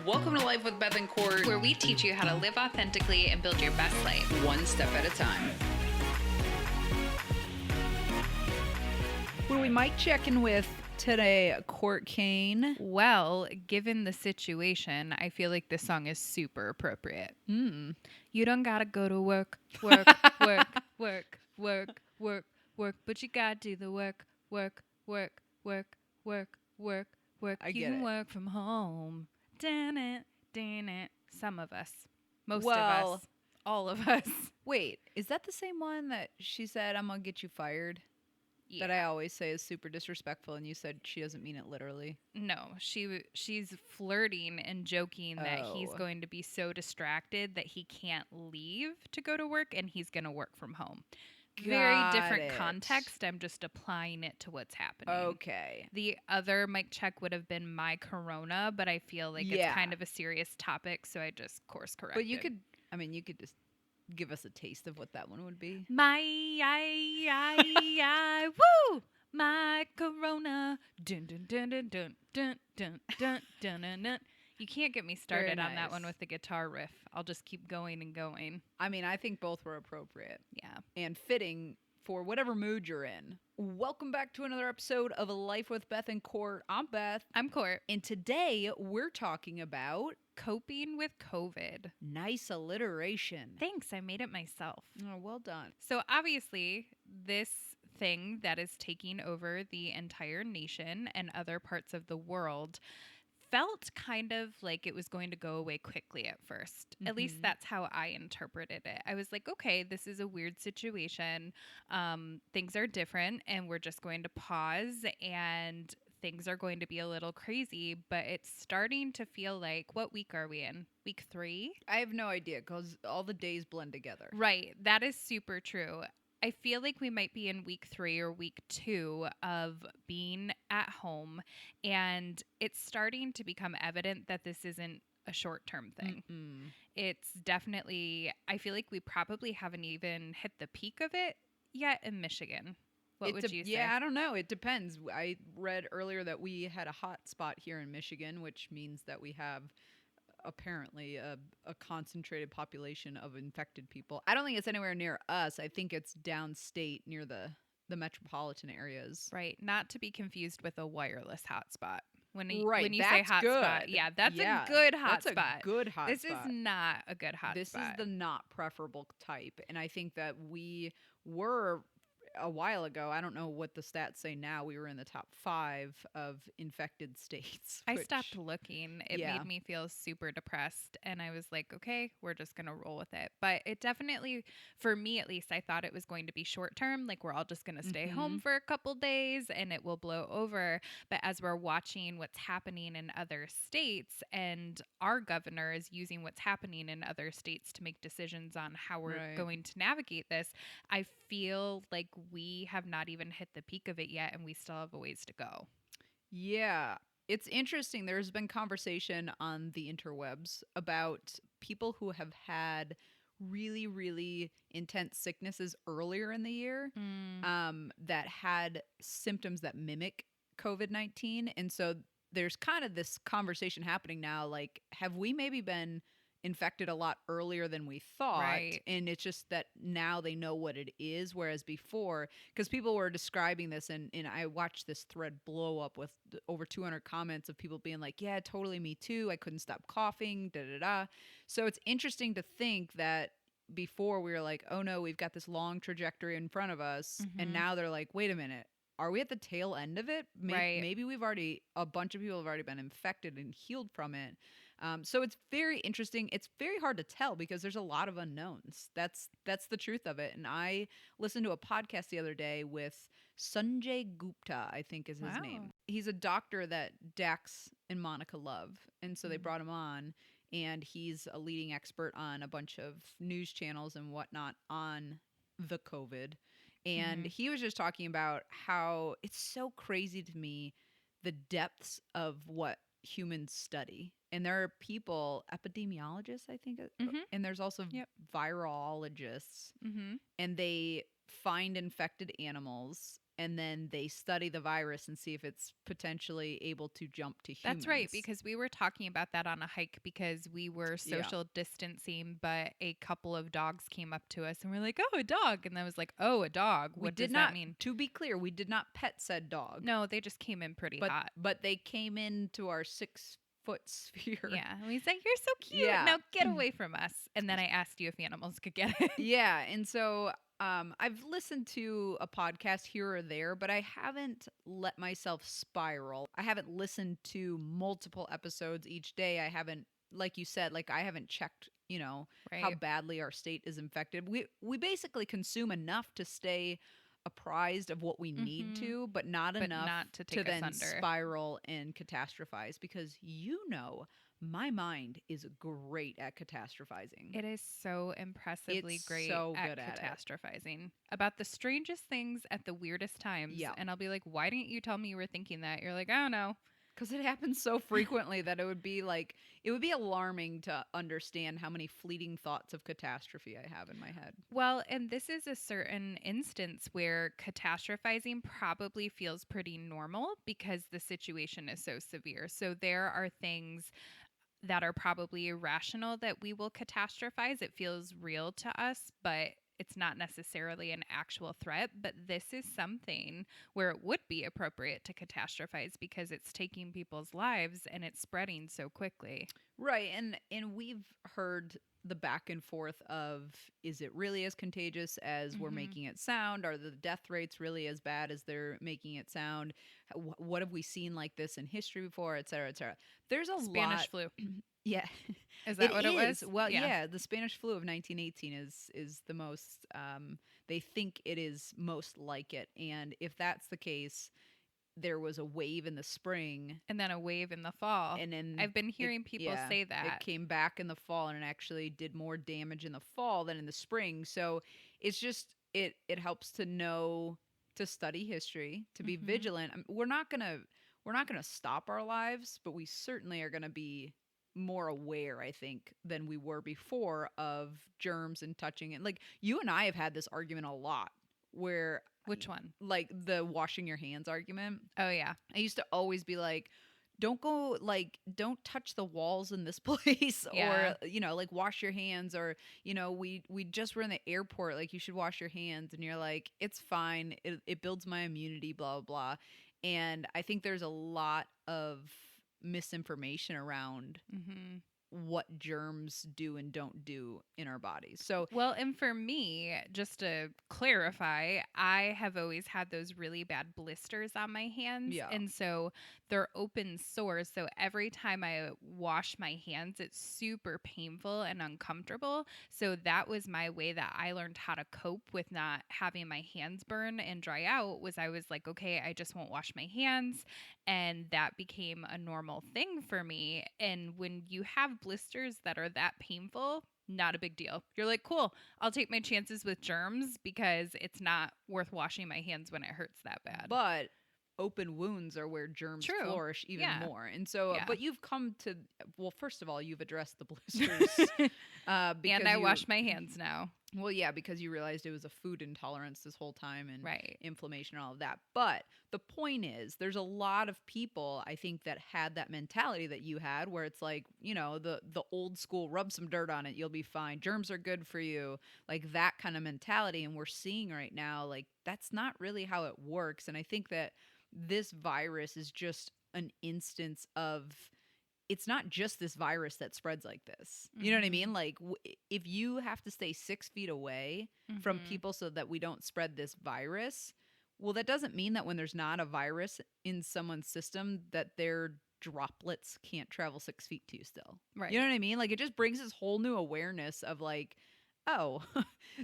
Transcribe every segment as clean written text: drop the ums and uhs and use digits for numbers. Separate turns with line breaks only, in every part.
Welcome to Life with Beth and Court,
where we teach you how to live authentically and build your best life,
one step at a time. What are we mic checking with today, Court Kane?
Well, given the situation, I feel like this song is super appropriate. You don't gotta go to work, work, work, work, work, work, work, but you gotta do the work, work, work, work, work, work, work.
I
You
get
can
it.
work from home. Damn it, damn it. Some of us. Most of
Well-
us. All of us.
Wait, is that the same one that she said, I'm going to get you fired?
Yeah.
That I always say is super disrespectful, and you said she doesn't mean it literally.
No, she's flirting and joking that he's
Oh.
going to be so distracted that he can't leave to go to work and he's going to work from home. Very
Got
different
it.
context. I'm just applying it to what's happening.
Okay.
The other mic check would have been my corona, but I feel like
Yeah.
it's kind of a serious topic, so I just course corrected.
But you could just give us a taste of what that one would be.
Woo! My corona. Dun dun dun dun dun dun dun dun dun dun dun. You can't get me started on that one
nice.
with the guitar riff. I'll just keep going and going.
I mean, I think both were appropriate
Yeah.
and fitting for whatever mood you're in. Welcome back to another episode of Life with Beth and Court. I'm Beth.
I'm Court.
And today we're talking about
Coping with COVID.
nice alliteration.
Thanks, I made it myself.
Oh, well done.
So obviously, this thing that is taking over the entire nation and other parts of the world felt kind of like it was going to go away quickly at first. At least
Mhm.
that's how I interpreted it. I was like, okay, this is a weird situation. Things are different and we're just going to pause and things are going to be a little crazy, but it's starting to feel like, what week are we in? Week 3?
I have no idea because all the days blend together.
Right. That is super true. I feel like we might be in week 3 or week 2 of being at home, and it's starting to become evident that this isn't a short-term thing.
Mm-mm.
It's definitely, I feel like we probably haven't even hit the peak of it yet in Michigan. What would you say?
Yeah, I don't know. It depends. I read earlier that we had a hot spot here in Michigan, which means that we have apparently a concentrated population of infected people. I don't think it's anywhere near us. I think it's downstate near the metropolitan areas.
Right. Not to be confused with a wireless hotspot. When
Right,
you say
that's
hotspot,
good.
yeah, that's
Yeah,
a good
That's
hotspot.
a good hotspot.
This is not a good hotspot.
This is the not preferable type. And I think that we were a while ago. I don't know what the stats say now. We were in the top 5 of infected states.
I
which-
stopped looking. It
yeah.
made me feel super depressed. And I was like, okay, we're just going to roll with it. But it definitely, for me at least, I thought it was going to be short term. Like, we're all just going to stay home for a couple days and it will blow over. But as we're watching what's happening in other states, and our governor is using what's happening in other states to make decisions on how we're
Right.
going to navigate this, I feel like we have not even hit the peak of it yet and we still have a ways to go.
Yeah. It's interesting. There's been conversation on the interwebs about people who have had really, really intense sicknesses earlier in the year that had symptoms that mimic COVID-19. And so there's kind of this conversation happening now, like, have we maybe been infected a lot earlier than we thought?
Right.
And it's just that now they know what it is, whereas before, because people were describing this, and I watched this thread blow up with over 200 comments of people being like, yeah, totally, me too, I couldn't stop coughing, da-da-da. So it's interesting to think that before we were like, oh no, we've got this long trajectory in front of us, and now they're like, wait a minute, are we at the tail end of it?
Right.
Maybe a bunch of people have already been infected and healed from it. So it's very interesting. It's very hard to tell because there's a lot of unknowns. That's the truth of it. And I listened to a podcast the other day with Sanjay Gupta, I think is his
Wow.
name. He's a doctor that Dax and Monica love. And so they brought him on, and he's a leading expert on a bunch of news channels and whatnot on the COVID. And he was just talking about how it's so crazy to me, the depths of what humans study. And there are people, epidemiologists, I think, and there's also virologists, and they find infected animals and then they study the virus and see if it's potentially able to jump to
That's right,
humans.
because we were talking about that on a hike because we were
Yeah.
social distancing, but a couple of dogs came up to us and we're like, oh, a dog. And I was like, oh, a dog.
We
What
did
does that
not,
mean?
to be clear, we did not pet said dog,
No, they just came in pretty
but
hot.
they came into our 6 foot sphere.
Yeah. And he's like, you're so cute.
Yeah.
Now get away from us. And then I asked you if animals could get it.
Yeah, and so I've listened to a podcast here or there, but I haven't let myself spiral. I haven't listened to multiple episodes each day. I haven't, like you said, like I haven't checked, how
Right.
badly our state is infected. We basically consume enough to stay apprised of what we need
Mm-hmm.
to, but not
But
enough
not to
to
take us
then
under.
spiral and catastrophize because my mind is great at catastrophizing.
It is so impressively
It's
great
so
at
good at it.
catastrophizing about the strangest things at the weirdest times.
Yeah.
And I'll be like, why didn't you tell me you were thinking that? You're like, I don't know.
Because it happens so frequently that it would be alarming to understand how many fleeting thoughts of catastrophe I have in my head.
Well, and this is a certain instance where catastrophizing probably feels pretty normal because the situation is so severe. So there are things that are probably irrational that we will catastrophize. It feels real to us, but it's not necessarily an actual threat. But this is something where it would be appropriate to catastrophize because it's taking people's lives and it's spreading so quickly.
Right, and we've heard the back and forth of is it really as contagious as we're
Hmm.
making it sound? Are the death rates really as bad as they're making it sound? What have we seen like this in history before, et cetera, et cetera? There's a
Spanish
lot.
flu.
Yeah,
Is
it
that what it
is.
was?
Well,
Yeah.
yeah, the Spanish flu of 1918 is the most. They think it is most like it, and if that's the case, there was a wave in the spring,
And then a wave in the fall.
and then
I've been hearing people
yeah,
say
it
that.
came back in the fall, and it actually did more damage in the fall than in the spring. So it's just it helps to know to study history, to be
Hmm.
vigilant. We're not gonna stop our lives, but we certainly are gonna be more aware, I think, than we were before of germs and touching it. Like you and I have had this argument a lot where
Which one?
like the washing your hands argument.
Oh, yeah.
I used to always be like, don't go like don't touch the walls in this place
Yeah.
or like wash your hands or we just were in the airport like you should wash your hands and you're like it's fine it builds my immunity blah blah blah. And I think there's a lot of misinformation around
Hmm.
what germs do and don't do in our bodies. So
Well, and for me, just to clarify, I have always had those really bad blisters on my hands.
yeah.
And so they're open sores. So every time I wash my hands, it's super painful and uncomfortable. So that was my way that I learned how to cope with not having my hands burn and dry out was I was like, okay, I just won't wash my hands. And that became a normal thing for me. And when you have blisters that are that painful, not a big deal. You're like, cool, I'll take my chances with germs because it's not worth washing my hands when it hurts that bad.
But open wounds are where germs
True.
flourish even
Yeah.
more. And so,
Yeah.
but you've come to, well, first of all, you've addressed the blisters because
And I wash my hands now.
well, yeah, because you realized it was a food intolerance this whole time and
Right.
inflammation and all of that. But the point is, there's a lot of people I think that had that mentality that you had, where it's like, the old school, rub some dirt on it, you'll be fine. Germs are good for you, like that kind of mentality. And we're seeing right now, like that's not really how it works. And I think that this virus is just an instance of it's not just this virus that spreads like this. You know what I
Hmm.
mean? Like, if you have to stay 6 feet away from
Hmm.
people so that we don't spread this virus, well, that doesn't mean that when there's not a virus in someone's system, that their droplets can't travel 6 feet to you still. You know
Right.
what I mean? Like, it just brings this whole new awareness of, like, oh,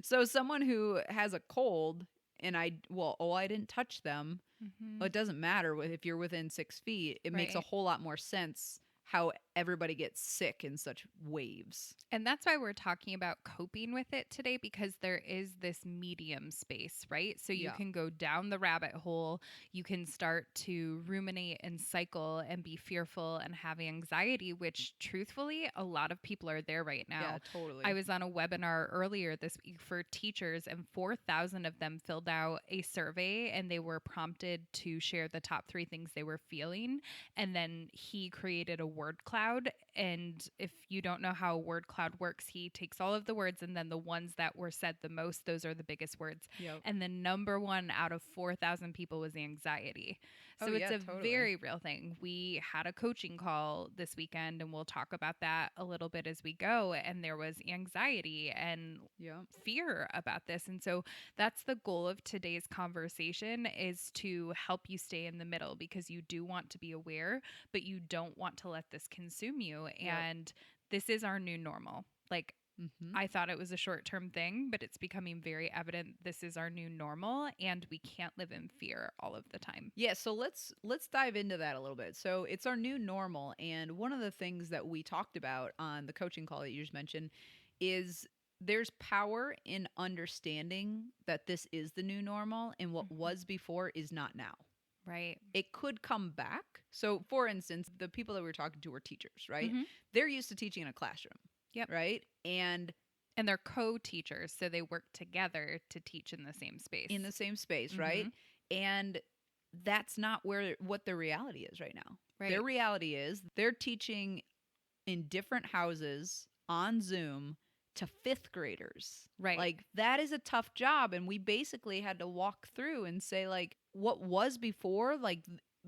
so someone who has a cold and I didn't touch them,
Hmm.
well, it doesn't matter if you're within 6 feet. It makes a
Right.
whole lot more sense how everybody gets sick in such waves.
And that's why we're talking about coping with it today, because there is this medium space, right? So you
Yeah.
can go down the rabbit hole. You can start to ruminate and cycle and be fearful and have anxiety, which truthfully, a lot of people are there right
Yeah,
now. I
totally.
was on a webinar earlier this week for teachers, and 4,000 of them filled out a survey and they were prompted to share the top 3 things they were feeling. And then he created a word cloud. And if you don't know how a word cloud works, he takes all of the words and then the ones that were said the most, those are the biggest words.
Yep.
And the number one out of 4,000 people was anxiety.
Oh
So it's
yeah,
a
totally.
very real thing. We had a coaching call this weekend and we'll talk about that a little bit as we go. And there was anxiety and
Yep.
fear about this. And so that's the goal of today's conversation, is to help you stay in the middle, because you do want to be aware, but you don't want to let this consume you.
Yep.
And this is our new normal. Like,
Mhm.
I thought it was a short term thing, but it's becoming very evident this is our new normal and we can't live in fear all of the time.
Yeah, so let's dive into that a little bit. So it's our new normal, and one of the things that we talked about on the coaching call that you just mentioned is there's power in understanding that this is the new normal and what
Mhm.
was before is not now.
Right.
It could come back. So for instance, the people that we were talking to were teachers, right?
Hmm.
They're used to teaching in a classroom,
Yep.
right? And
And they're co teachers. So they work together to teach in the same space.
in the same space,
Hmm.
right? And that's not where what their reality is right now. Their
Right.
reality is they're teaching in different houses on Zoom to 5th graders.
Right.
Like that is a tough job, and we basically had to walk through and say like what was before, like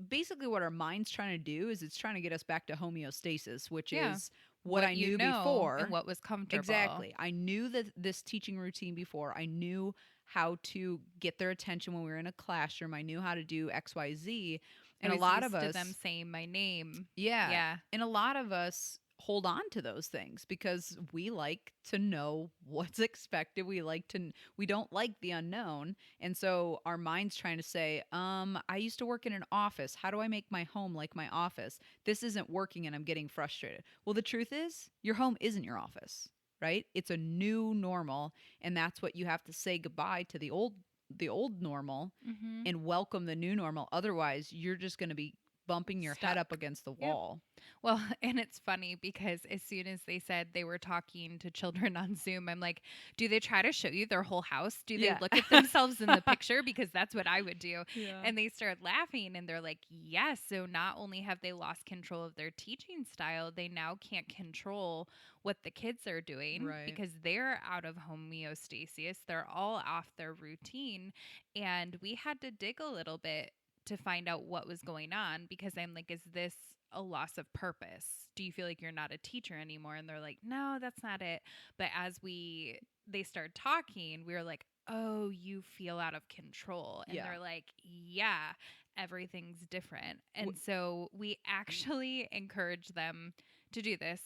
basically what our mind's trying to do is it's trying to get us back to homeostasis, which
Yeah.
is what
What
I
you
knew
know and
before.
what was comfortable.
Exactly. I knew that this teaching routine before. I knew how to get their attention when we were in a classroom. I knew how to do XYZ.
I
And a
was
lot of
used to them
us,
saying my name.
yeah,
Yeah.
and a lot of us hold on to those things because we like to know what's expected. We don't like the unknown. And so our mind's trying to say, I used to work in an office. How do I make my home like my office? This isn't working and I'm getting frustrated. Well, the truth is, your home isn't your office, right? It's a new normal, and that's what you have to say goodbye to the old normal
Hmm.
and welcome the new normal. Otherwise, you're just going to be bumping your head
Stuck.
up against the
Yep.
wall.
Well, and it's funny because as soon as they said they were talking to children on Zoom, I'm like, do they try to show you their whole house? Do they
Yeah.
look at themselves in the picture? Because that's what I would do.
Yeah.
And they start laughing and they're like, yes. So not only have they lost control of their teaching style, they now can't control what the kids are doing
Right.
because they're out of homeostasis. They're all off their routine. And we had to dig a little bit to find out what was going on, because I'm like, is this a loss of purpose? Do you feel like you're not a teacher anymore? And they're like, no, that's not it. But as they start talking, we were like, oh, you feel out of control. And
Yeah.
they're like, yeah, everything's different. And
W-
so we actually encourage them to do this.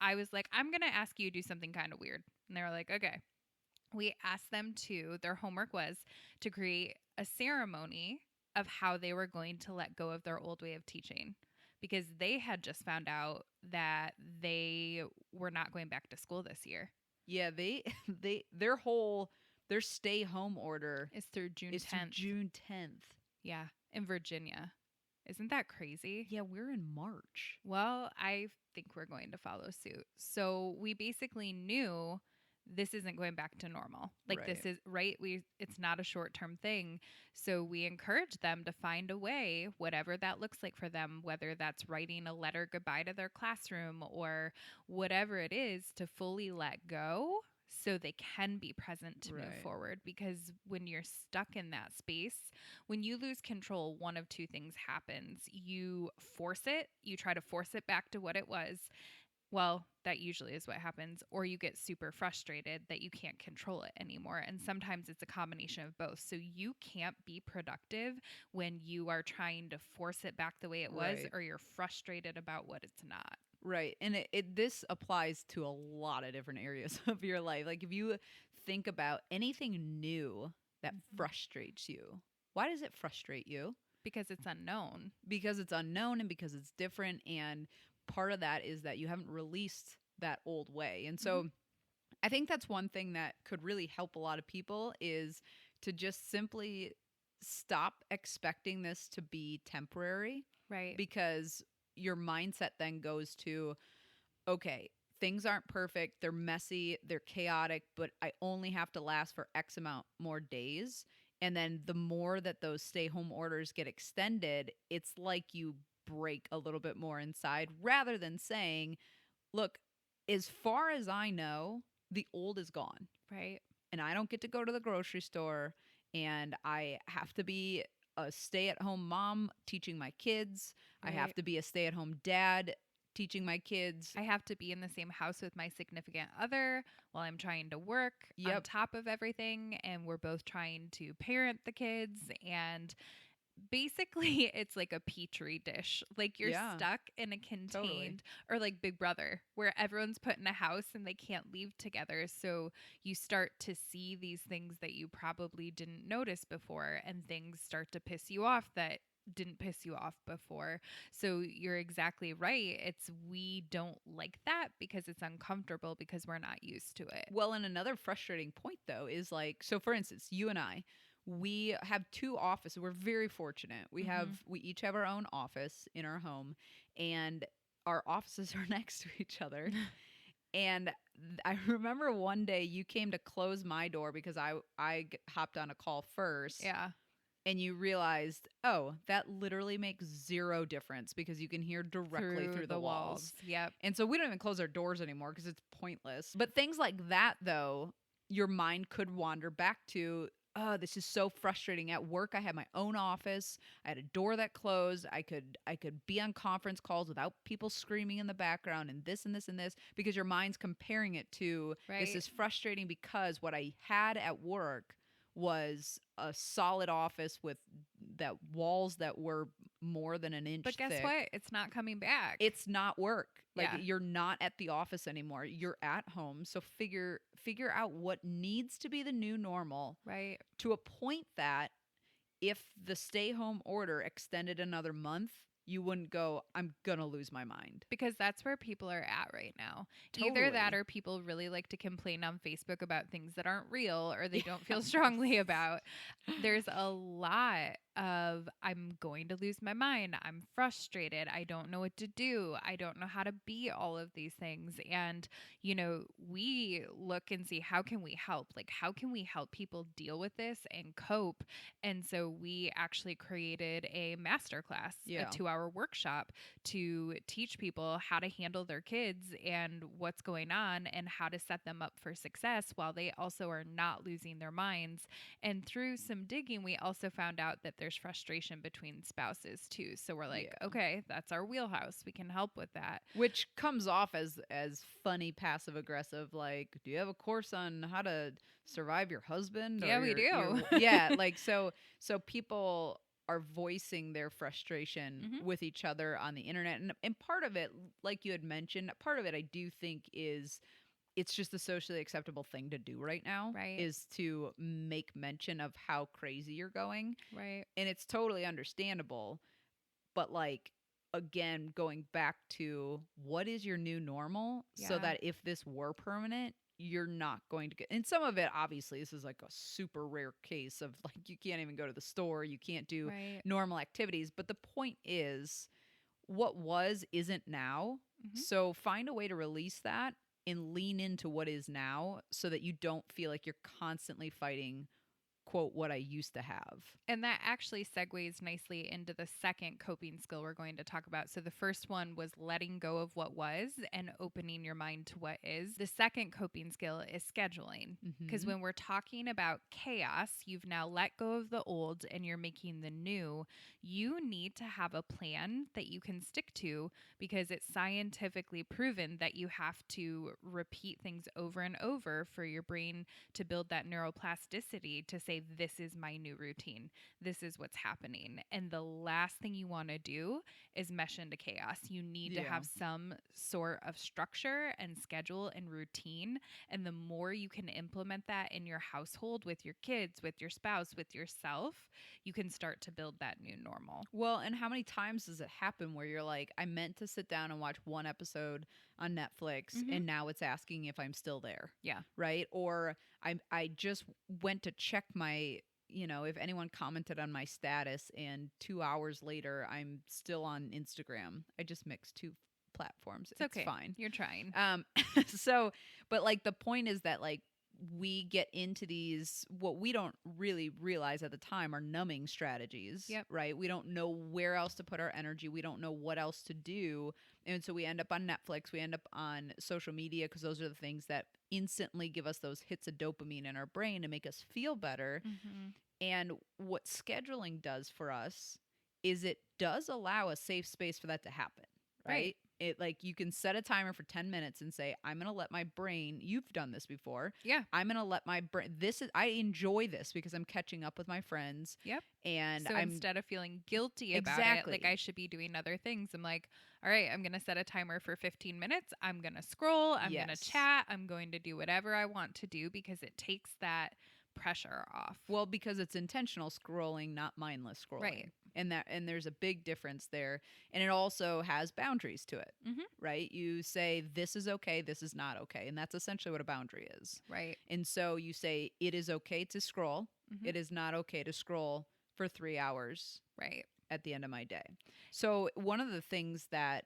I was like, I'm going to ask you to do something kind of weird. And they were like, okay. We asked them to, their homework was to create a ceremony of how they were going to let go of their old way of teaching, because they had just found out that they were not going back to school this year.
Yeah, their stay home order
It's through June
is through
10th.
June 10th.
Yeah, in Virginia. Isn't that crazy?
Yeah, we're in March.
Well, I think we're going to follow suit. So we basically knew this isn't going back to normal. Like, this
Right.
is right. It's not a short-term thing. So we encourage them to find a way, whatever that looks like for them, whether that's writing a letter goodbye to their classroom or whatever it is, to fully let go so they can be present to move
Right.
forward. Because when you're stuck in that space, when you lose control, one of two things happens. You force it, you try to force it back to what it was. Well, that usually is what happens. Or you get super frustrated that you can't control it anymore. And sometimes it's a combination of both. So you can't be productive when you are trying to force it back the way it was,
Right.
or you're frustrated about what it's not.
Right. And this applies to a lot of different areas of your life. Like if you think about anything new that
Mhm.
frustrates you, why does it frustrate you?
Because it's unknown.
Because it's unknown and because it's different, and part of that is that you haven't released that old way. And
Mhm.
so I think that's one thing that could really help a lot of people is to just simply stop expecting this to be temporary,
Right.
because your mindset then goes to, okay, things aren't perfect, they're messy, they're chaotic, but I only have to last for X amount more days. And then the more that those stay home orders get extended, it's like you break a little bit more inside, rather than saying, look, as far as I know, the old is gone,
Right.
and I don't get to go to the grocery store, and I have to be a stay at home mom teaching my kids. I have
Right.
to be a stay at home dad teaching my kids.
I have to be in the same house with my significant other while I'm trying to work on
Yep.
top of everything. And we're both trying to parent the kids. And basically, it's like a petri dish. Like you're
Yeah,
stuck in a
totally.
contained, or like Big Brother, where everyone's put in a house and they can't leave together. So you start to see these things that you probably didn't notice before, and things start to piss you off that didn't piss you off before. So you're exactly right. It's we don't like that because it's uncomfortable because we're not used to it.
Well, and another frustrating point though is like, so for instance, you and I, we have two offices. We're very fortunate.
Mhm.
We each have our own office in our home, and our offices are next to each other. And I remember one day you came to close my door because hopped on a call first,
Yeah.
and you realized, oh, that literally makes zero difference because you can hear directly
Through
through the
the walls.
walls.
Yep.
And so we don't even close our doors anymore because it's pointless. But things like that, though, your mind could wander back to, oh, this is so frustrating. At work, I had my own office. I had a door that closed. I could be on conference calls without people screaming in the background, and this and this and this, because your mind's comparing it to, this
Right.
is frustrating because what I had at work was a solid office with that walls that were more than an
But
inch
guess
thick.
what? It's not coming back.
It's not work. Like,
Yeah.
you're not at the office anymore. You're at home. So figure out what needs to be the new normal,
Right.
to a point that if the stay home order extended another month, you wouldn't go, I'm going to lose my mind.
Because that's where people are at right now. Either that
Totally.
or people really like to complain on Facebook about things that aren't real or they don't feel
Yes.
strongly about. There's a lot of I'm going to lose my mind. I'm frustrated. I don't know what to do. I don't know how to be all of these things. And, we look and see how can we help? Like how can we help people deal with this and cope? And so we actually created a masterclass, a
Yeah.
2-hour workshop to teach people how to handle their kids and what's going on and how to set them up for success while they also are not losing their minds. And through some digging, we also found out that there's frustration between spouses too. So we're like,
Yeah.
okay, that's our wheelhouse. We can help with that.
Which comes off as funny passive aggressive, like, do you have a course on how to survive your husband or
Yeah, we do.
yeah, like, so people are voicing their frustration
Hmm.
with each other on the internet. And part of it, like you had mentioned, part of it I do think is, it's just the socially acceptable thing to do right now,
Right,
is to make mention of how crazy you're going.
right.
And it's totally understandable. But, like, again, going back to what is your new normal, so
Yeah,
that if this were permanent, you're not going to get, and some of it, obviously, this is like a super rare case of, like, you can't even go to the store, you can't do
right.
normal activities. But the point is, what was isn't now.
Hmm.
So find a way to release that and lean into what is now, so that you don't feel like you're constantly fighting, quote, what I used to have.
And that actually segues nicely into the second coping skill we're going to talk about. So, the first one was letting go of what was and opening your mind to what is. The second coping skill is scheduling. Because
Hmm.
when we're talking about chaos, you've now let go of the old and you're making the new. You need to have a plan that you can stick to because it's scientifically proven that you have to repeat things over and over for your brain to build that neuroplasticity to say, okay, this is my new routine. This is what's happening. And the last thing you want to do is mesh into chaos. You need to
Yeah.
have some sort of structure and schedule and routine. And the more you can implement that in your household with your kids, with your spouse, with yourself, you can start to build that new normal.
Well, and how many times does it happen where you're like, I meant to sit down and watch one episode on Netflix
Mm-hmm.
and now it's asking if I'm still there,
Yeah.
right? Or I just went to check my, if anyone commented on my status and 2 hours later I'm still on Instagram. I just mixed two platforms.
It's
It's
okay.
fine.
You're trying.
Um so but like the point is that like we get into these what we don't really realize at the time are numbing strategies,
Yep.
right? We don't know where else to put our energy. We don't know what else to do. And so we end up on Netflix, we end up on social media because those are the things that instantly give us those hits of dopamine in our brain to make us feel better.
Mm-hmm.
And what scheduling does for us is it does allow a safe space for that to happen,
Right.
right? It like you can set a timer for 10 minutes and say, I'm going to let my brain, you've done this before.
Yeah.
I'm going to let my brain, I enjoy this because I'm catching up with my friends
Yep.
and
So
I'm
instead of feeling guilty about it, like
exactly.
I should be doing other things, I'm like, all right, I'm going to set a timer for 15 minutes. I'm going to scroll. I'm going to
Yes.
chat. I'm going to do whatever I want to do because it takes that pressure off.
Well, because it's intentional scrolling, not mindless scrolling.
Right.
And there's a big difference there. And it also has boundaries to it.
Mm-hmm.
Right? You say this is okay, this is not okay. And that's essentially what a boundary is.
Right.
And so you say it is okay to scroll.
Mm-hmm.
It is not okay to scroll for 3 hours
Right.
at the end of my day. So one of the things that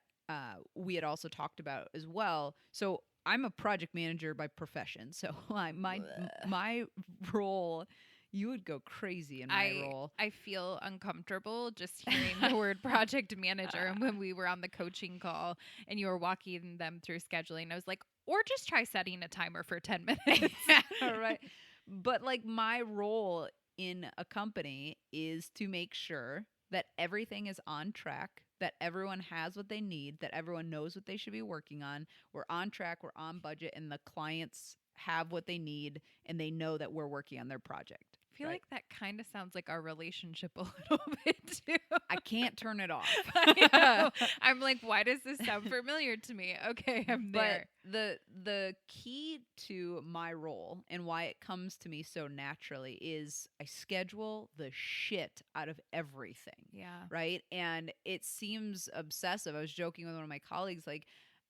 we had also talked about as well. So I'm a project manager by profession. So my role, you would go crazy in my role.
I feel uncomfortable just hearing the word project manager. And when we were on the coaching call and you were walking them through scheduling, I was like, or just try setting a timer for 10 minutes.
All right. But like my role in a company is to make sure that everything is on track, that everyone has what they need, that everyone knows what they should be working on. We're on track, we're on budget, and the clients have what they need and they know that we're working on their project.
I feel
right?
like that kind of sounds like our relationship a little bit too.
I can't turn it off.
I know. I'm like, why does this sound familiar to me? Okay, I'm there.
But the key to my role and why it comes to me so naturally is I schedule the shit out of everything.
Yeah.
Right? And it seems obsessive. I was joking with one of my colleagues like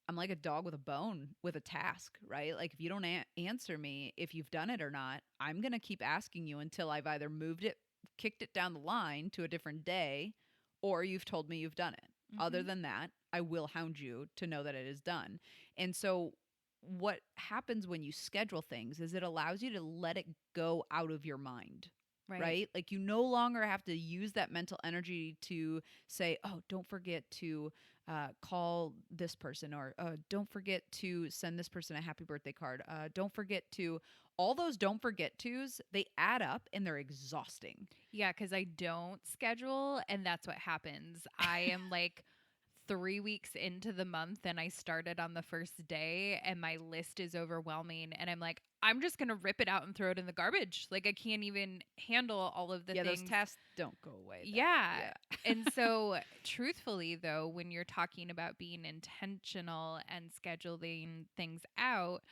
I'm like a dog with a bone with a task, right? Like if you don't answer me if you've done it or not, I'm going to keep asking you until I've either moved it, kicked it down the line to a different day, or you've told me you've done it. Other
Mm-hmm.
than that, I will hound you to know that it is done. And so what happens when you schedule things is it allows you to let it go out of your mind.
Right.
Right? Like you no longer have to use that mental energy to say, oh, don't forget to call this person or don't forget to send this person a happy birthday card. Don't forget to, all those don't forget tos, they add up and they're exhausting.
Yeah, because I don't schedule, and that's what happens. I am like 3 weeks into the month, and I started on the first day, and my list is overwhelming. And I'm like, I'm just going to rip it out and throw it in the garbage. Like, I can't even handle all of the
Yeah,
things.
those tasks don't go away. That way.
Yeah. And so, truthfully, though, when you're talking about being intentional and scheduling things out,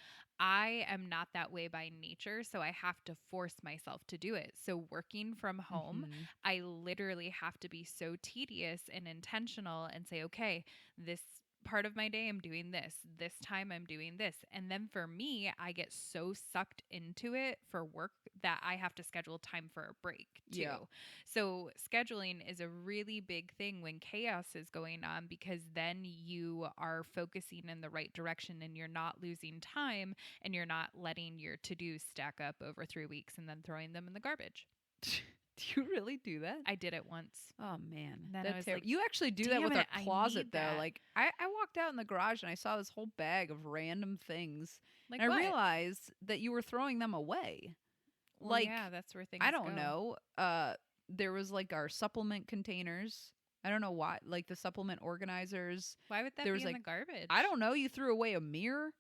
I am not that way by nature. So, I have to force myself to do it. So, working from home,
Mhm.
I literally have to be so tedious and intentional and say, okay, this part of my day I'm doing this time I'm doing this. And then for me, I get so sucked into it for work that I have to schedule time for a break too.
Yeah.
So scheduling is a really big thing when chaos is going on, because then you are focusing in the right direction and you're not losing time and you're not letting your to-dos stack up over 3 weeks and then throwing them in the garbage.
Do you really do that?
I did it once.
Oh man,
Then I was like,
you actually do that
damn
with our
it, I
closet
need
though.
that.
Like I walked out in the garage and I saw this whole bag of random things,
Like
and I
what?
realized that you were throwing them away.
Well,
Like
yeah, that's where things
I don't
go.
know. There was like our supplement containers. I don't know why. Like the supplement organizers.
Why would that
There
be
was
in
like
the garbage?
I don't know. You threw away a mirror.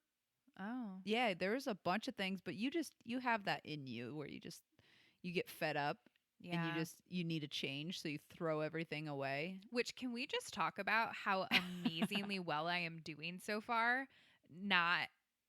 Oh.
Yeah, there's a bunch of things, but you have that in you where you get fed up and
Yeah.
you need a change, so you throw everything away.
Which, can we just talk about how amazingly well I am doing so far? Not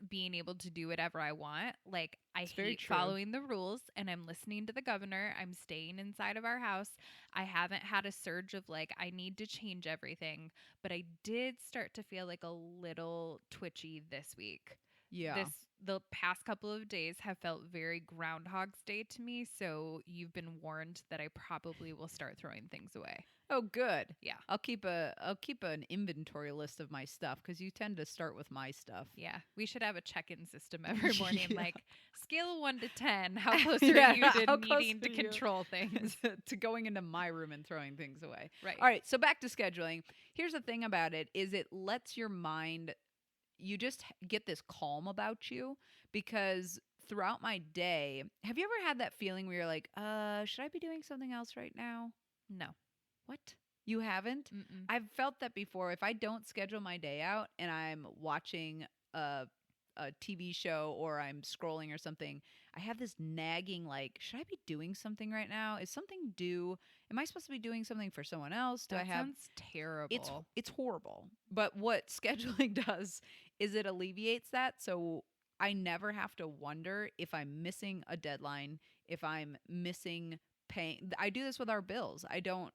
being able to do whatever I want. Like, I
It's very
hate
true.
following the rules and I'm listening to the governor. I'm staying inside of our house. I haven't had a surge of like, I need to change everything, but I did start to feel like a little twitchy this week.
Yeah.
The past couple of days have felt very Groundhog's Day to me. So you've been warned that I probably will start throwing things away.
Oh, good.
Yeah.
I'll keep an inventory list of my stuff because you tend to start with my stuff.
Yeah, we should have a check-in system every morning.
Yeah.
Like, scale of 1 to 10, how close are
Yeah,
you to
how close
needing
are
to
you
control things?
to going into my room and throwing things away?
Right.
All right, so back to scheduling. Here's the thing about it is it lets your mind, you just get this calm about you because throughout my day, have you ever had that feeling where you're like, should I be doing something else right now?
No.
What? You haven't?
Mm-mm.
I've felt that before. If I don't schedule my day out and I'm watching a TV show or I'm scrolling or something, I have this nagging like, should I be doing something right now? Is something due? Am I supposed to be doing something for someone else? Do I
That
have
sounds terrible.
it's horrible. But what scheduling does is it alleviates that. So I never have to wonder if I'm missing a deadline, if I'm missing paying. I do this with our bills. I don't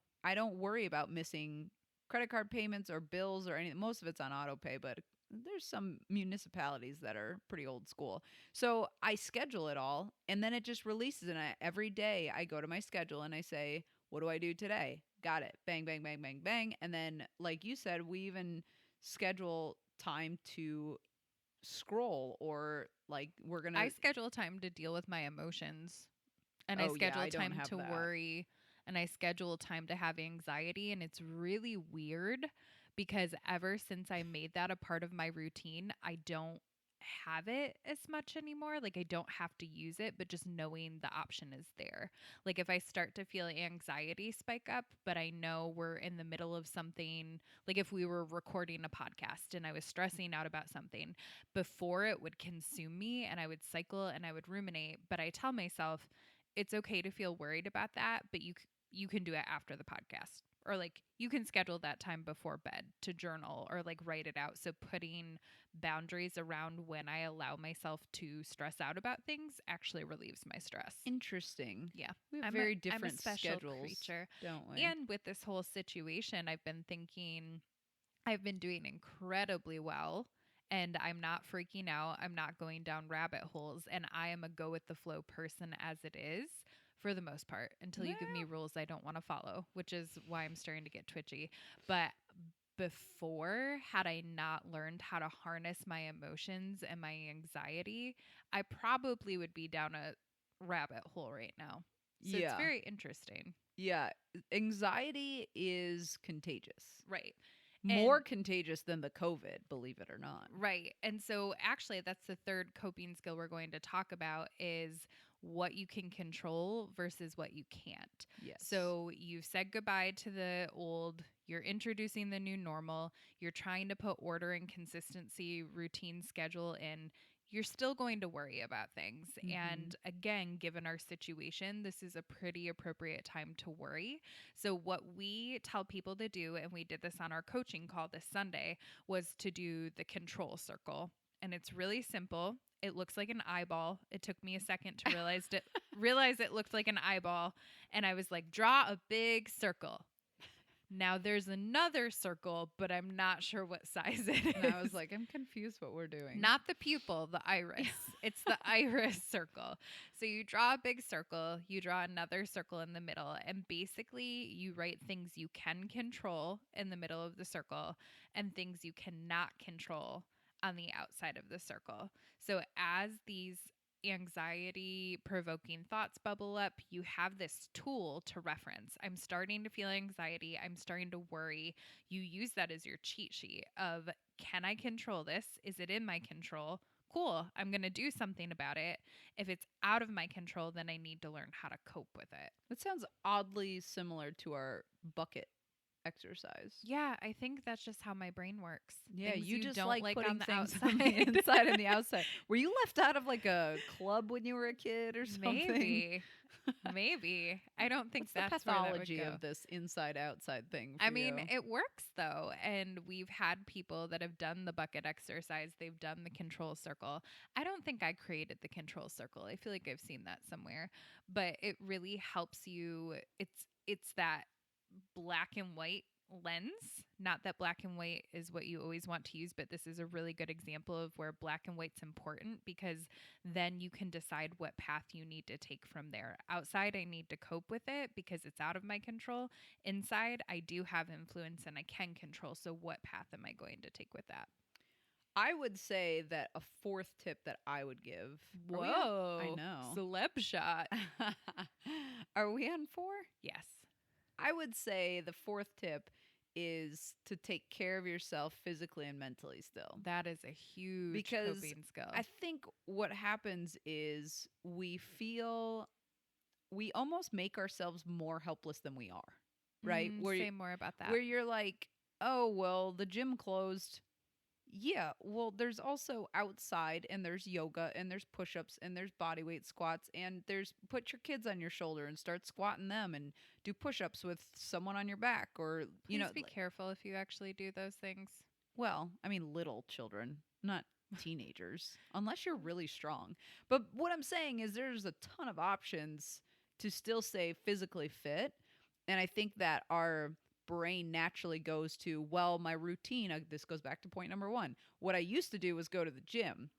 worry about missing credit card payments or bills or anything. Most of it's on auto pay, but there's some municipalities that are pretty old school. So I schedule it all and then it just releases. And every day I go to my schedule and I say, what do I do today? Got it. Bang, bang, bang, bang, bang. And then, like you said, we even schedule time to scroll or like we're going
I
to.
schedule time to deal with my emotions, and I
Oh, yeah,
schedule
I don't
time
have
to
that.
worry, and I schedule time to have anxiety. And it's really weird because ever since I made that a part of my routine, I don't have it as much anymore. Like, I don't have to use it, but just knowing the option is there. Like, if I start to feel anxiety spike up, but I know we're in the middle of something, like if we were recording a podcast and I was stressing out about something, before it would consume me and I would cycle and I would ruminate. But I tell myself, it's okay to feel worried about that, but you can do it after the podcast, or like you can schedule that time before bed to journal or like write it out. So putting boundaries around when I allow myself to stress out about things actually relieves my stress.
Interesting.
Yeah.
We have very
I'm a
different
special
schedules,
creature.
don't we?
And with this whole situation, I've been thinking I've been doing incredibly well and I'm not freaking out. I'm not going down rabbit holes, and I am a go with the flow person as it is for the most part until you give me
Well,
rules I don't want to follow, which is why I'm starting to get twitchy. But before, had I not learned how to harness my emotions and my anxiety, I probably would be down a rabbit hole right now. So it's
yeah.
very interesting.
Yeah. Anxiety is contagious.
Right.
More
And
contagious than the COVID, believe it or not.
right. And so actually that's the third coping skill we're going to talk about is what you can control versus what you can't.
Yes.
So you've said goodbye to the old, you're introducing the new normal, you're trying to put order and consistency, routine schedule in. You're still going to worry about things.
Mm-hmm.
And again, given our situation, this is a pretty appropriate time to worry. So, what we tell people to do, and we did this on our coaching call this Sunday, was to do the control circle. And it's really simple. It looks like an eyeball. It took me a second to realize it looked like an eyeball. And I was like, draw a big circle. Now there's another circle, but I'm not sure what size it
And I was
is.
like, I'm confused what we're doing.
Not the pupil, the iris. It's the iris circle. So you draw a big circle, you draw another circle in the middle, and basically you write things you can control in the middle of the circle and things you cannot control on the outside of the circle. So as these anxiety provoking thoughts bubble up, you have this tool to reference. I'm starting to feel anxiety. I'm starting to worry. You use that as your cheat sheet of, can I control this? Is it in my control? Cool. I'm going to do something about it. If it's out of my control, then I need to learn how to cope with it.
That sounds oddly similar to our bucket exercise.
Yeah, I think that's just how my brain works.
Yeah,
Things
you
you
just
don't
like
like on
putting
the
things on the
outside.
inside and the outside. Were you left out of like a club when you were a kid or something?
Maybe. Maybe. I don't think
What's the
that's where that would
pathology
go.
of this inside outside thing
I
for
mean,
you?
it works though. And we've had people that have done the bucket exercise, they've done the control circle. I don't think I created the control circle. I feel like I've seen that somewhere, but it really helps you. It's that black and white lens. Not that black and white is what you always want to use, but this is a really good example of where black and white's important because then you can decide what path you need to take from there. Outside, I need to cope with it because it's out of my control. Inside, I do have influence and I can control. So, what path am I going to take with that?
I would say that a fourth tip that I would give. Are we on? I
Whoa,
know.
celeb shot.
Are we on 4?
Yes,
I would say the fourth tip is to take care of yourself physically and mentally still.
that is a huge
Because
coping skill.
I think what happens is we almost make ourselves more helpless than we are, right?
Say more about that.
Where you're like, "Oh, well, the gym closed." Yeah, well, there's also outside and there's yoga and there's push-ups and there's body weight squats and there's put your kids on your shoulder and start squatting them and do push-ups with someone on your back or
Please be careful if you actually do those things.
well, I mean little children, not teenagers, unless you're really strong. But what I'm saying is there's a ton of options to still stay physically fit. And I think that our brain naturally goes to, well, my routine, this goes back to point number 1. What I used to do was go to the gym.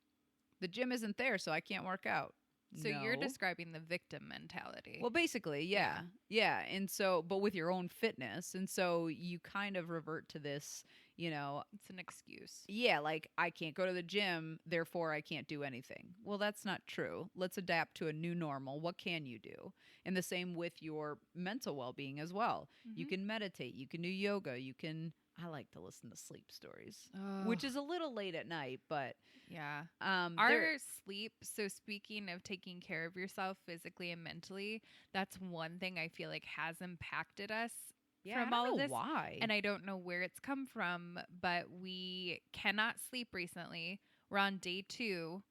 The gym isn't there, so I can't work out.
So you're
No.
describing the victim mentality.
Well, basically, yeah. Yeah. And so, but with your own fitness. And so you kind of revert to this, you know,
It's an excuse.
yeah, like I can't go to the gym, therefore I can't do anything. Well, that's not true. Let's adapt to a new normal. What can you do? And the same with your mental well being as well. You
Mm-hmm.
can meditate, you can do yoga, I like to listen to sleep stories,
Oh,
which is a little late at night, but
yeah.
there,
Our sleep, so speaking of taking care of yourself physically and mentally, that's one thing I feel like has impacted us
yeah, I
from all
don't
of
know
this.
why.
And I don't know where it's come from, but we cannot sleep recently. We're on day 2.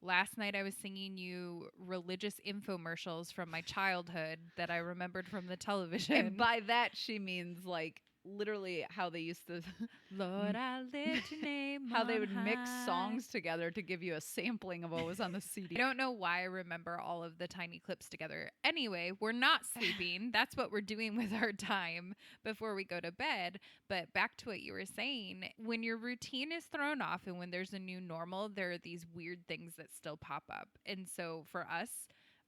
Last night I was singing you religious infomercials from my childhood that I remembered from the
And
television.
by that, she means like literally how they used to
Lord, I lift your name
how they
on
would mix
high.
songs together to give you a sampling of what was on the
I
CD.
don't know why I remember all of the tiny clips together. Anyway, we're not sleeping. That's what we're doing with our time before we go to bed. But back to what you were saying, when your routine is thrown off and when there's a new normal, there are these weird things that still pop up. And so for us,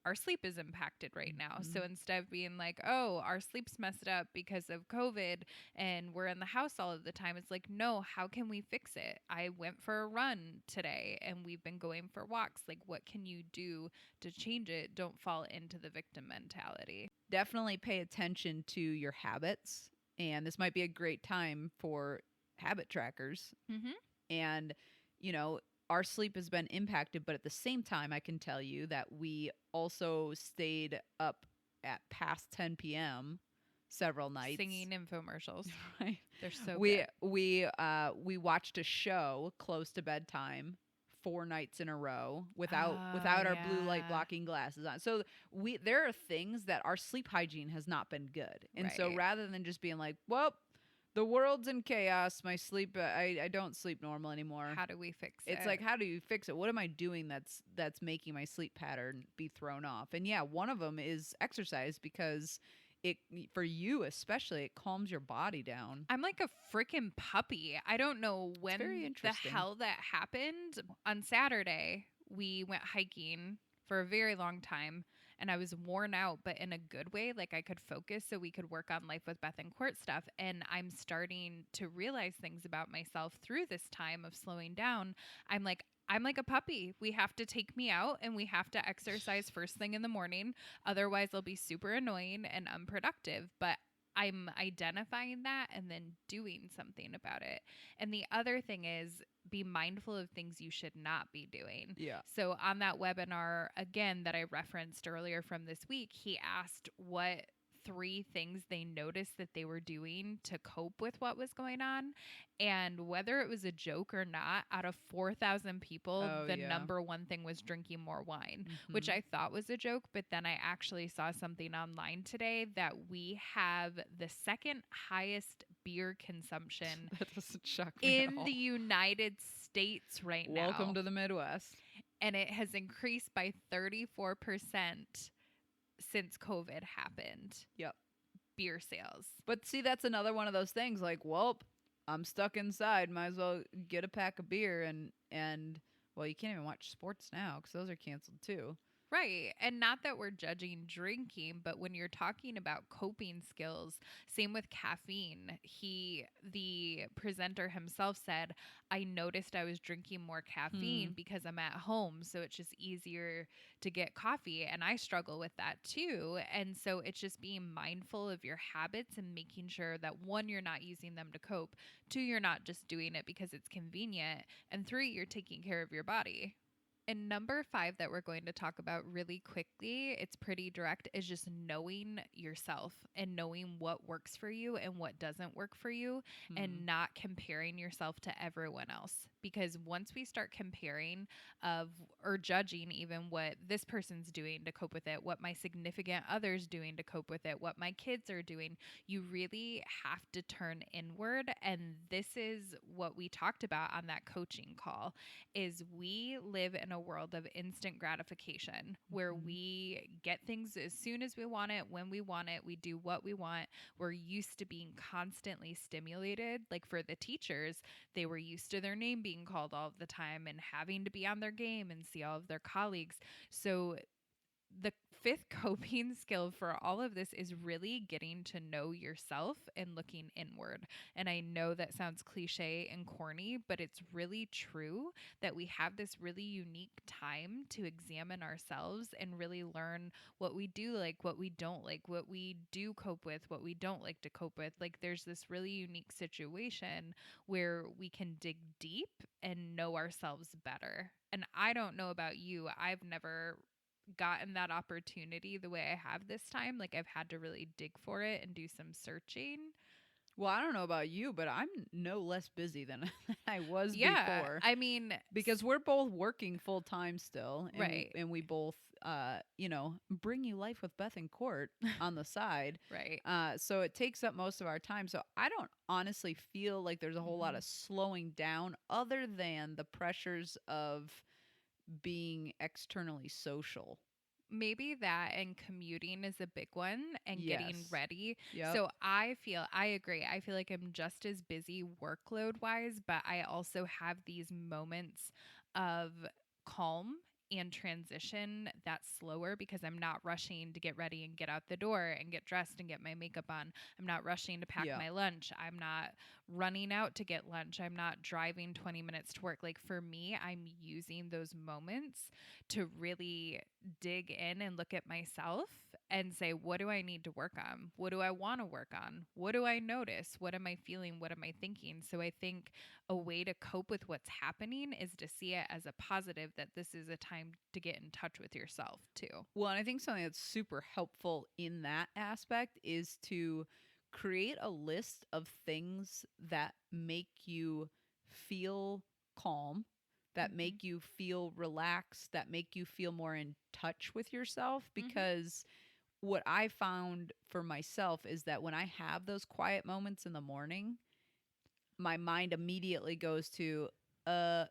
our sleep is impacted right now. So
Mhm.
instead of being like, oh, our sleep's messed up because of COVID and we're in the house all of the time, it's like, no, how can we fix it? I went for a run today and we've been going for walks. Like, what can you do to change it? Don't fall into the victim mentality.
Definitely pay attention to your habits. And this might be a great time for habit trackers.
Mm-hmm.
And, you know, our sleep has been impacted, but at the same time, I can tell you that we also stayed up at past 10 p.m. several nights.
Singing infomercials.
Right.
They're so
we
good.
we watched a show close to bedtime 4 nights in a row without
Oh,
without our blue light
yeah.
blocking glasses on. So we there are things that our sleep hygiene has not been good. And so
Right.
rather than just being like, well, the world's in chaos, my sleep I don't sleep normal anymore.
How do we fix
It's
it?
like, how do you fix it? What am I doing that's making my sleep pattern be thrown off? And yeah, one of them is exercise because it for you especially it calms your body down.
I'm like a freaking puppy. I don't know
It's very
when the
interesting.
hell that happened. On Saturday, we went hiking for a very long time and I was worn out, but in a good way. Like I could focus so we could work on Life with Beth and Court stuff. And I'm starting to realize things about myself through this time of slowing down. I'm like a puppy. We have to take me out and we have to exercise first thing in the morning. Otherwise, I'll be super annoying and unproductive. But I'm identifying that and then doing something about it. And the other thing is be mindful of things you should not be doing.
Yeah.
So on that webinar again that I referenced earlier from this week, he asked what 3 things they noticed that they were doing to cope with what was going on. And whether it was a joke or not, out of 4,000 people,
Oh,
the
yeah.
number one thing was drinking more wine, which
Mhm.
I thought was a joke. But then I actually saw something online today that we have the second highest beer consumption
That doesn't shock me at
in the
all.
United States right
Welcome
now.
to the Midwest.
And it has increased by 34% since COVID happened.
Yep.
Beer sales.
But see, that's another one of those things like, well, I'm stuck inside, might as well get a pack of beer and well, you can't even watch sports now cuz those are canceled too.
Right. And not that we're judging drinking, but when you're talking about coping skills, same with caffeine. The presenter himself said, I noticed I was drinking more caffeine
Hmm.
because I'm at home. So it's just easier to get coffee. And I struggle with that too. And so it's just being mindful of your habits and making sure that one, you're not using them to cope, two, you're not just doing it because it's convenient, and three, you're taking care of your body. And number 5 that we're going to talk about really quickly, it's pretty direct, is just knowing yourself and knowing what works for you and what doesn't work for you,
Hmm.
and not comparing yourself to everyone else. Because once we start comparing of or judging even what this person's doing to cope with it, what my significant other's doing to cope with it, what my kids are doing, you really have to turn inward. And this is what we talked about on that coaching call, is we live in a world of instant gratification where
Hmm.
we get things as soon as we want it, when we want it, we do what we want. We're used to being constantly stimulated. Like for the teachers, they were used to their name being called all of the time and having to be on their game and see all of their colleagues. So the fifth coping skill for all of this is really getting to know yourself and looking inward. And I know that sounds cliche and corny, but it's really true that we have this really unique time to examine ourselves and really learn what we do like, what we don't like, what we do cope with, what we don't like to cope with. Like there's this really unique situation where we can dig deep and know ourselves better. And I don't know about you, I've never gotten that opportunity the way I have this time. Like I've had to really dig for it and do some searching.
Well, I don't know about you, but I'm no less busy than I was
Yeah,
before
I mean,
because we're both working full time still,
right,
and we both bring you life with Beth and Court on the side.
right.
So it takes up most of our time. So I don't honestly feel like there's a whole lot
hmm
of slowing down other than the pressures of being externally social.
Maybe that, and commuting is a big one, and getting
Yes.
ready.
Yep.
So I agree. I feel like I'm just as busy workload wise, but I also have these moments of calm and transition that's slower because I'm not rushing to get ready and get out the door and get dressed and get my makeup on. I'm not rushing to pack
Yeah.
my lunch. I'm not running out to get lunch. I'm not driving 20 minutes to work. Like for me, I'm using those moments to really dig in and look at myself and say, what do I need to work on? What do I want to work on? What do I notice? What am I feeling? What am I thinking? So I think a way to cope with what's happening is to see it as a positive, that this is a time to get in touch with yourself too.
Well, and I think something that's super helpful in that aspect is to create a list of things that make you feel calm, that
hmm
make you feel relaxed, that make you feel more in touch with yourself.
hmm
Because what I found for myself is that when I have those quiet moments in the morning, my mind immediately goes to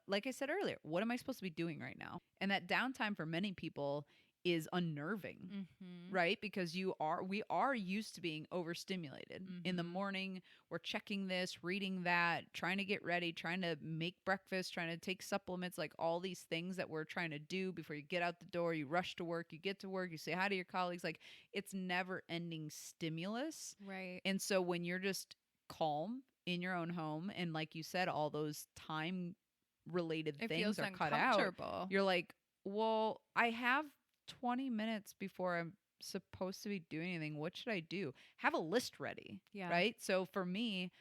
like I said earlier, what am I supposed to be doing right now? And that downtime for many people is unnerving,
hmm
right? Because we are used to being overstimulated. In the
hmm
morning, we're checking this, reading that, trying to get ready, trying to make breakfast, trying to take supplements, like all these things that we're trying to do before you get out the door. You rush to work, you get to work, you say hi to your colleagues. Like it's never ending stimulus.
Right.
And so when you're just calm in your own home and like you said, all those time related
It
things
feels
are cut out,
uncomfortable.
you're like, well, I have 20 minutes before I'm supposed to be doing anything. What should I do? Have a list ready,
Yeah.
right? So for me,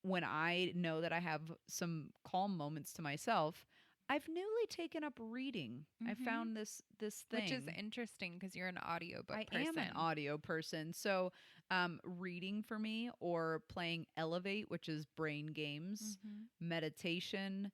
when I know that I have some calm moments to myself, I've newly taken up reading. I
Mhm.
found this
Which is
thing.
interesting because you're an audiobook
I am an
person.
audio person. So, reading for me or playing Elevate, which is brain games,
Mhm.
meditation,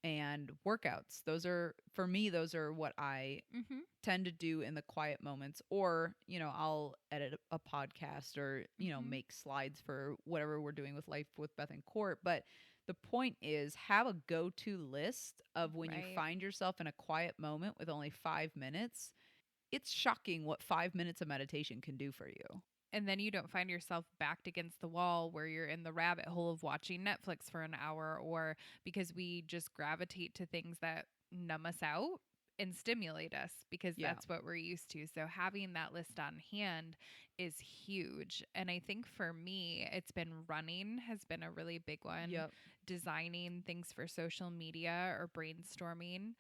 and workouts. Those are, for me, those are what I
Mhm.
tend to do in the quiet moments. Or, I'll edit a podcast or,
Mhm.
make slides for whatever we're doing with Life with Beth and Court. But the point is, have a go to list of when you
Right.
find yourself in a quiet moment with only 5 minutes. It's shocking what 5 minutes of meditation can do for you.
And then you don't find yourself backed against the wall where you're in the rabbit hole of watching Netflix for an hour, or because we just gravitate to things that numb us out and stimulate us because
Yeah.
that's what we're used to. So having that list on hand is huge. And I think for me, it's been running has been a really big one,
Yep.
designing things for social media or brainstorming.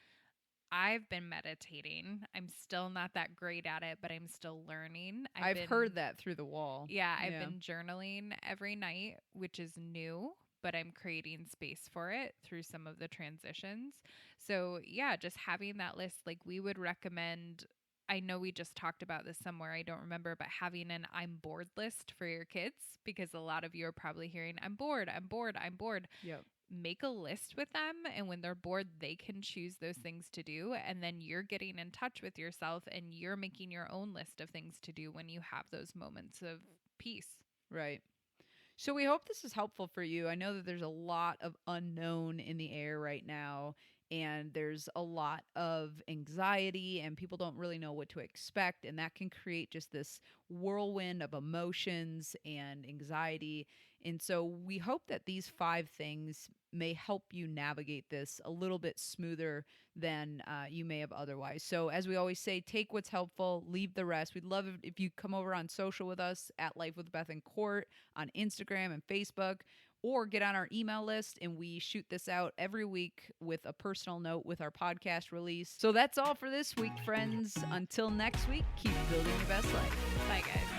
I've been meditating. I'm still not that great at it, but I'm still learning.
I've heard that through the wall.
Yeah, I've
Yeah.
been journaling every night, which is new, but I'm creating space for it through some of the transitions. So, yeah, just having that list, like we would recommend. I know we just talked about this somewhere, I don't remember, but having an I'm bored list for your kids because a lot of you are probably hearing, I'm bored, I'm bored, I'm bored.
Yep.
Make a list with them, and when they're bored they can choose those things to do, and then you're getting in touch with yourself and you're making your own list of things to do when you have those moments of peace.
Right. So we hope this is helpful for you. I know that there's a lot of unknown in the air right now, and there's a lot of anxiety, and people don't really know what to expect. And that can create just this whirlwind of emotions and anxiety. And so we hope that these 5 things may help you navigate this a little bit smoother than you may have otherwise. So, as we always say, take what's helpful, leave the rest. We'd love if you come over on social with us at Life with Beth and Court on Instagram and Facebook, or get on our email list, and we shoot this out every week with a personal note with our podcast release. So that's all for this week, friends. Until next week, keep building your best life.
Bye, guys.